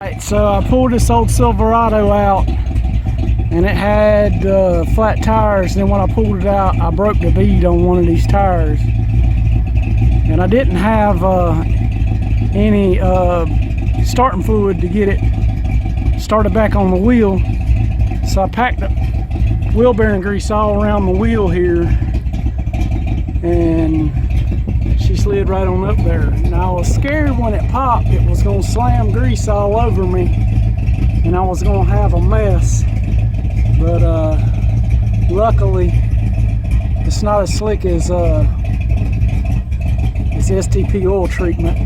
Right, so I pulled this old Silverado out and it had flat tires. Then when I pulled it out, I broke the bead on one of these tires. And I didn't have any starting fluid to get it started back on the wheel. So I packed the wheel bearing grease all around the wheel here. And she slid right on up there. Now I was scared when it popped it was going to slam grease all over me and I was going to have a mess, but luckily it's not as slick as STP oil treatment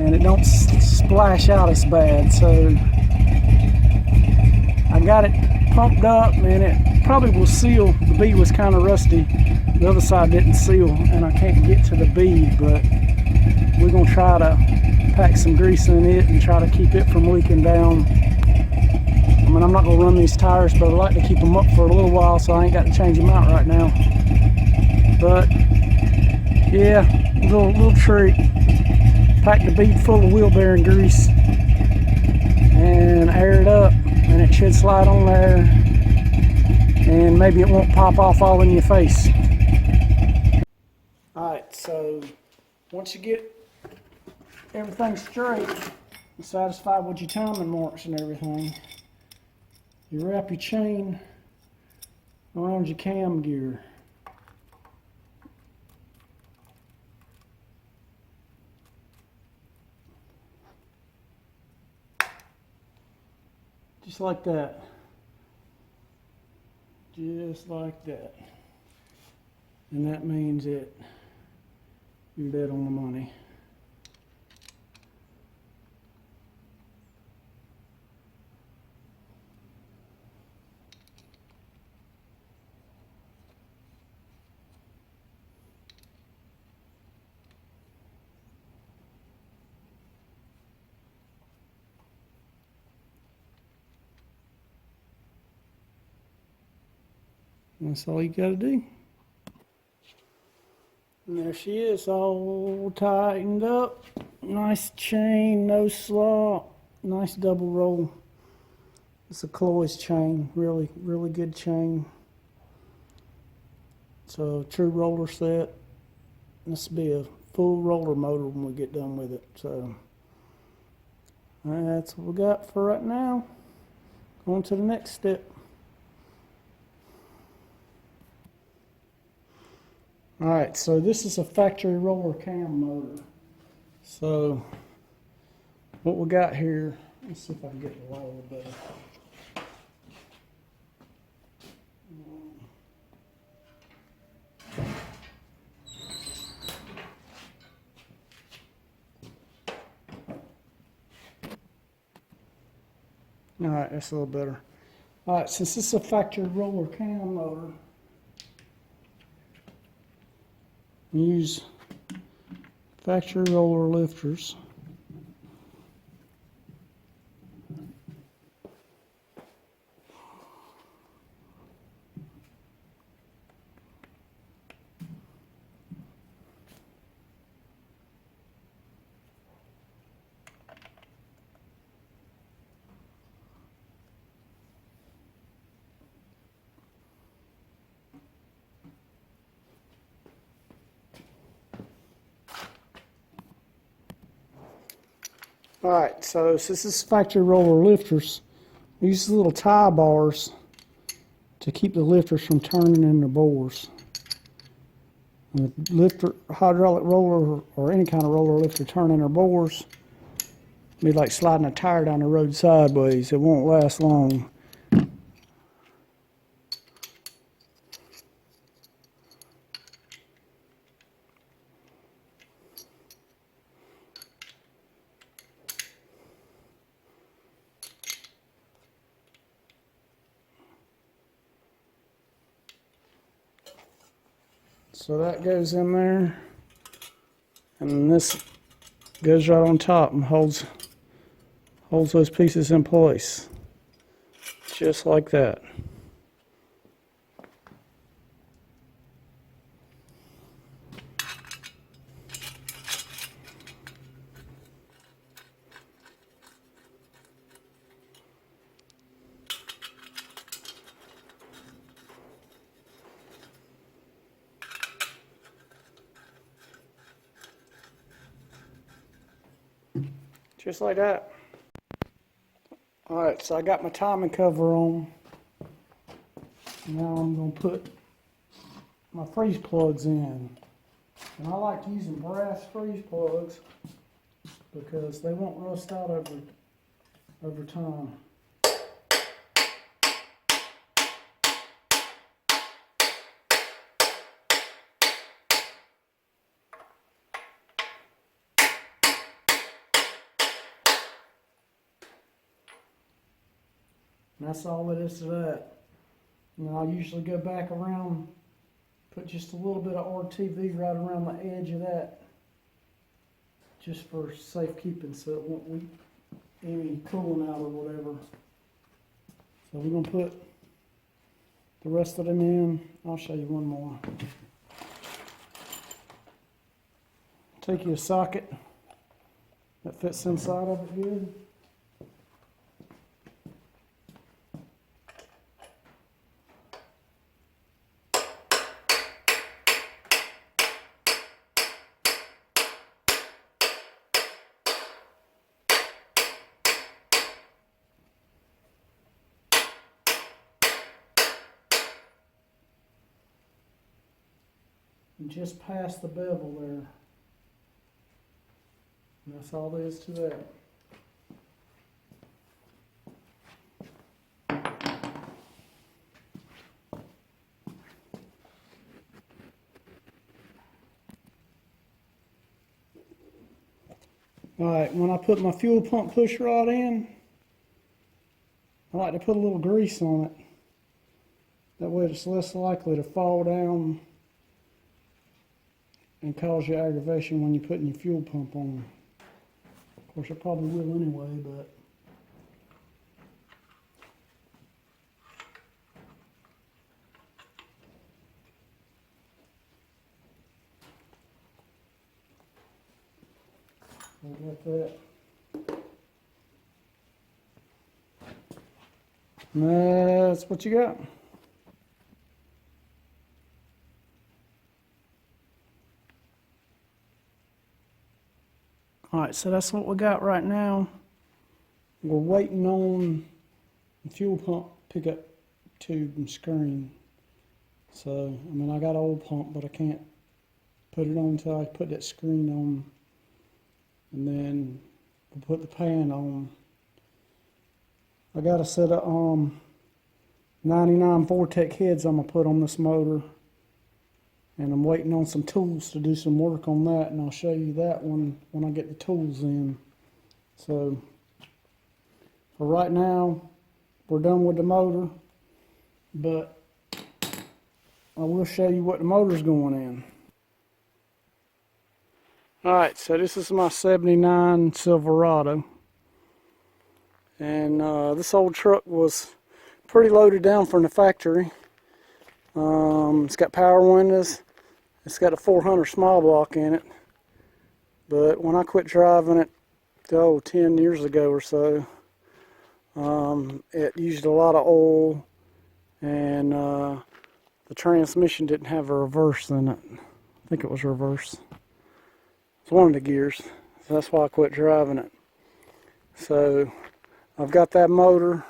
and it don't splash out as bad. So I got it pumped up and it probably will seal. The bead was kind of rusty. The other side didn't seal and I can't get to the bead, but we're going to try to pack some grease in it and try to keep it from leaking down. I mean, I'm not going to run these tires, but I like to keep them up for a little while, so I ain't got to change them out right now. But yeah, little trick. Pack the bead full of wheel bearing grease and air it up and it should slide on there and maybe it won't pop off all in your face. Alright, so once you get everything straight and satisfied with your timing marks and everything, you wrap your chain around your cam gear. Just like that. Just like that. And that means you're dead on the money. That's all you gotta do. And there she is, all tightened up. Nice chain, no slop. Nice double roll. It's a Chloe's chain, really good chain. It's a true roller set. This will be a full roller motor when we get done with it. So that's what we got for right now. On to the next step. Alright, so this is a factory roller cam motor. So what we got here, let's see if I can get the light a little better. Alright, that's a little better. Alright, since this is a factory roller cam motor, we use factory roller lifters. Alright, so since this is factory roller lifters, we use little tie bars to keep the lifters from turning in the bores. The lifter, hydraulic roller or any kind of roller lifter turning their bores, it'd be like sliding a tire down the road sideways. It won't last long. So that goes in there, and this goes right on top and holds those pieces in place, just like that. Just like that. Alright, so I got my timing cover on. Now I'm going to put my freeze plugs in. And I like using brass freeze plugs because they won't rust out over time. And that's all it is to that. You know, I usually go back around, put just a little bit of RTV right around the edge of that, just for safekeeping, so it won't leak any cooling out or whatever. So we're going to put the rest of them in. I'll show you one more. Take you a socket that fits inside of it good. And just past the bevel there. And that's all there is to that. Alright, when I put my fuel pump push rod in, I like to put a little grease on it. That way it's less likely to fall down and cause you aggravation when you're putting your fuel pump on. Of course, it probably will anyway, but I got that. And that's what you got. Alright, so that's what we got right now. We're waiting on the fuel pump pickup tube and screen. So, I mean, I got an old pump, but I can't put it on until I put that screen on. And then we'll put the pan on. I got a set of 99 Vortec heads I'm going to put on this motor. And I'm waiting on some tools to do some work on that, and I'll show you that one when I get the tools in. So, for right now, we're done with the motor, but I will show you what the motor's going in. Alright, so this is my 79 Silverado. And this old truck was pretty loaded down from the factory. It's got power windows. It's got a 400 small block in it. But when I quit driving it, 10 years ago or so, it used a lot of oil, and the transmission didn't have a reverse in it. I think it was reverse. It's one of the gears. So that's why I quit driving it. So I've got that motor.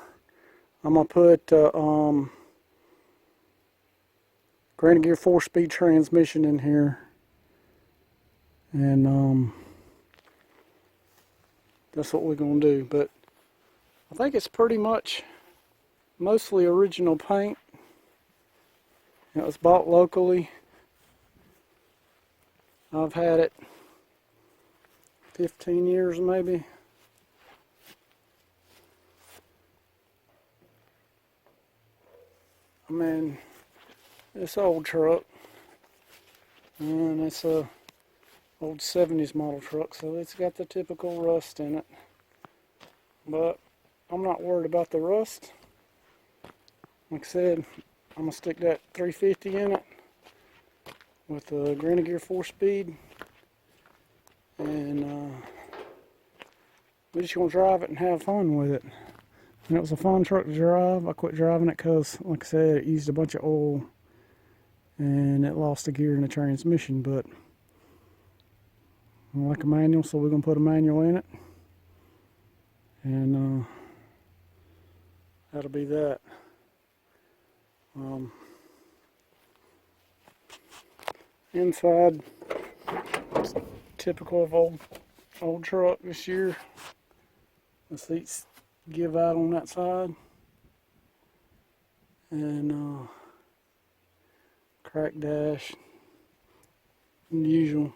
I'm going to put Granny Gear 4-speed transmission in here, and that's what we're going to do. But I think it's pretty much mostly original paint. It was bought locally. I've had it 15 years maybe. I mean, this old truck, and it's a old 70s model truck, so it's got the typical rust in it. But I'm not worried about the rust. Like I said, I'm gonna stick that 350 in it with a Granny Gear 4-speed, and we're just gonna drive it and have fun with it. And it was a fun truck to drive. I quit driving it because, like I said, it used a bunch of oil and it lost a gear in the transmission. But I like a manual, so we're going to put a manual in it. And that'll be that. Inside, typical of old truck this year. The seats give out on that side, and crack dash, usual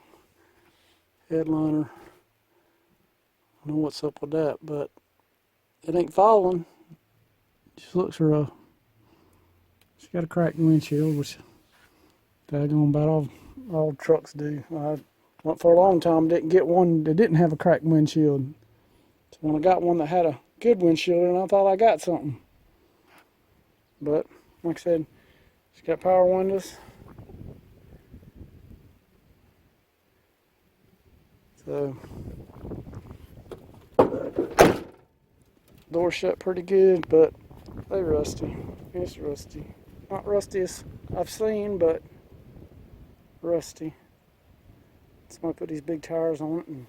headliner. I don't know what's up with that, but it ain't falling. Just looks rough. It's got a cracked windshield, which daggone about all trucks do. I went for a long time, didn't get one that didn't have a cracked windshield. So when I got one that had a good windshield, and I thought I got something. But like I said, it's got power windows. So door shut pretty good, but they rusty. It's rusty. Not rusty as I've seen, but rusty. Somebody put these big tires on it and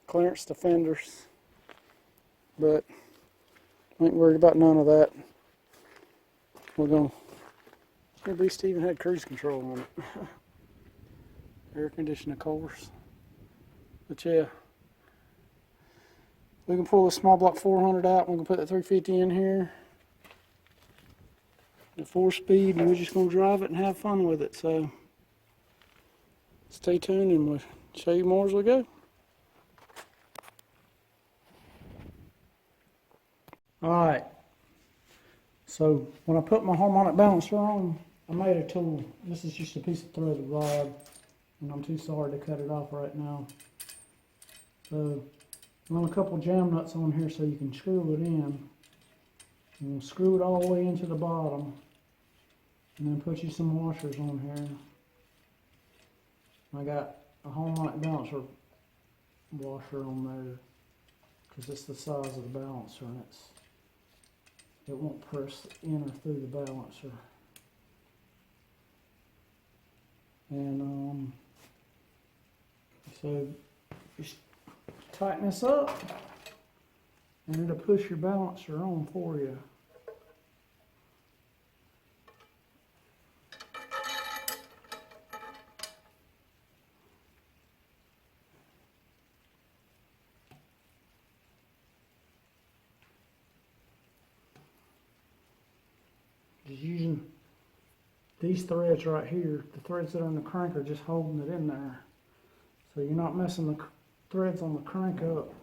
clearance the fenders. But I ain't worried about none of that. We're gonna at least even had cruise control on it. Air conditioning, of course. But yeah, we can pull the small block 400 out. We can put the 350 in here, the 4-speed, and we're just gonna drive it and have fun with it. So stay tuned, and we'll show you more as we go. Alright, so when I put my harmonic balancer on, I made a tool. This is just a piece of threaded rod, and I'm too sorry to cut it off right now. So run a couple jam nuts on here so you can screw it in. And we'll screw it all the way into the bottom, and then put you some washers on here. I got a harmonic balancer washer on there because it's the size of the balancer, and it won't press in or through the balancer. And so just tighten this up, and it'll push your balancer on for you. Just using these threads right here. The threads that are in the crank are just holding it in there, so you're not messing the threads on the crank up.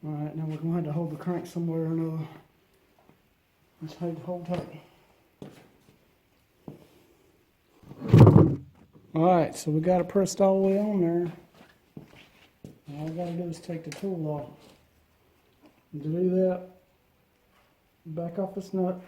Alright, now we're going to have to hold the crank somewhere or another. Let's hold tight. Alright, so we got it pressed all the way on there. All we got to do is take the tool off. And to do that, back off this nut.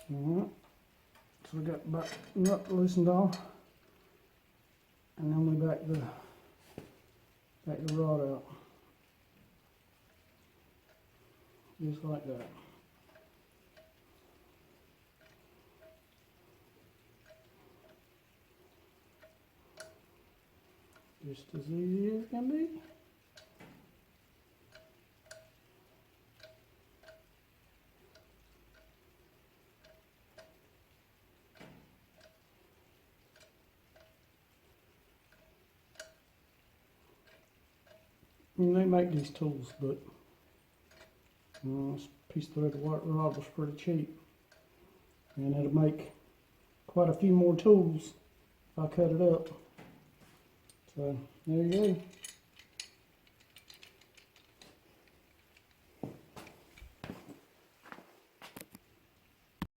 Alright, so we got back nut loosened off, and then we back the Take the rod out. Just like that. Just as easy as can be. They make these tools, but this piece of threaded white rod was pretty cheap. And it'll make quite a few more tools if I cut it up. So there you go.